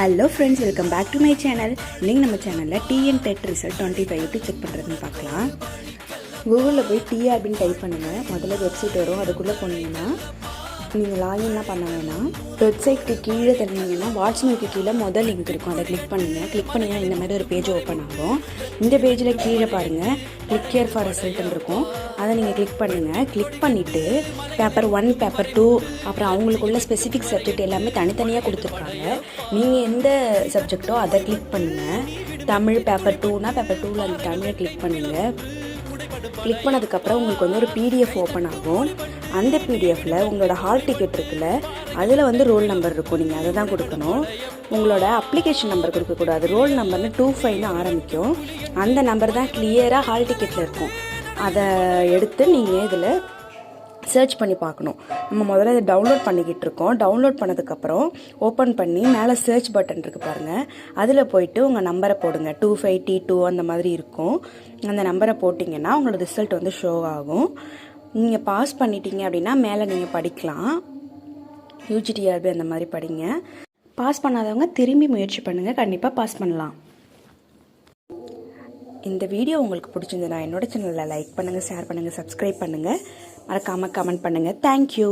Hello friends, welcome back to my channel. இன்றைக்கி நம்ம சேனலில் டிஎன் டெட் ரிசல்ட் 25 எப்படி செக் பண்ணுறதுன்னு பார்க்கலாம். கூகுளில் போய் டிஆர்பின்னு டைப் பண்ணுங்கள். முதல்ல வெப்சைட் வரும். அதுக்குள்ளே போனீங்கன்னா நீங்கள் லாகின்லாம் பண்ண வேணாம். வெப்சைட்டுக்கு கீழே தள்ளினீங்கன்னா வாட்ஸ்அப்புக்கு கீழே முதல் லிங்க் இருக்கும். அதை கிளிக் பண்ணுங்கள். கிளிக் பண்ணிங்கன்னா இந்த மாதிரி ஒரு பேஜ் ஓப்பன் ஆகும். இந்த பேஜில் கீழே பாருங்கள், கிளிக் ஹியர் ஃபார் ரிசல்ட்னு இருக்கும். அதை நீங்கள் கிளிக் பண்ணுங்கள். கிளிக் பண்ணிவிட்டு பேப்பர் 1, பேப்பர் 2, அப்புறம் அவங்களுக்குள்ள ஸ்பெசிஃபிக் சப்ஜெக்ட் எல்லாமே தனித்தனியாக கொடுத்துருக்காங்க. நீங்கள் எந்த சப்ஜெக்டோ அதை கிளிக் பண்ணுங்கள். தமிழ் பேப்பர் 2னா பேப்பர் 2ல் அந்த தமிழை கிளிக் பண்ணுங்கள். கிளிக் பண்ணதுக்கப்புறம் உங்களுக்கு வந்து ஒரு பிடிஎஃப் ஓப்பன் ஆகும். அந்த பிடிஎஃப்பில் உங்களோட ஹால் டிக்கெட் இருக்குல்ல, அதில் வந்து ரோல் நம்பர் இருக்கும். நீங்கள் அதை தான் கொடுக்கணும். உங்களோட அப்ளிகேஷன் நம்பர் கொடுக்கக்கூடாது. ரோல் நம்பர்னு 25ன்னு ஆரம்பிக்கும். அந்த நம்பர் தான் கிளியராக ஹால் டிக்கெட்டில் இருக்கும். அதை எடுத்து நீங்கள் இதில் சர்ச் பண்ணி பார்க்கணும். நம்ம முதல்ல இதை டவுன்லோட் பண்ணிக்கிட்டு இருக்கோம். டவுன்லோட் பண்ணதுக்கப்புறம் ஓப்பன் பண்ணி மேலே சர்ச் பட்டன் இருக்குது பாருங்கள், அதில் போயிட்டு உங்கள் நம்பரை போடுங்க. 25T2 அந்த மாதிரி இருக்கும். அந்த நம்பரை போட்டிங்கன்னா உங்களோட ரிசல்ட் வந்து ஷோ ஆகும். நீங்கள் பாஸ் பண்ணிட்டீங்க அப்படின்னா மேலே நீங்கள் படிக்கலாம். யூஜிடிஆர்பி அந்த மாதிரி படிங்க. பாஸ் பண்ணாதவங்க திரும்பி முயற்சி பண்ணுங்கள், கண்டிப்பாக பாஸ் பண்ணலாம். இந்த வீடியோ உங்களுக்கு பிடிச்சிருந்ததுன்னா என்னோட சேனலில் லைக் பண்ணுங்கள், ஷேர் பண்ணுங்கள், சப்ஸ்கிரைப் பண்ணுங்கள், மறக்காமல் கமெண்ட் பண்ணுங்கள். தேங்க்யூ.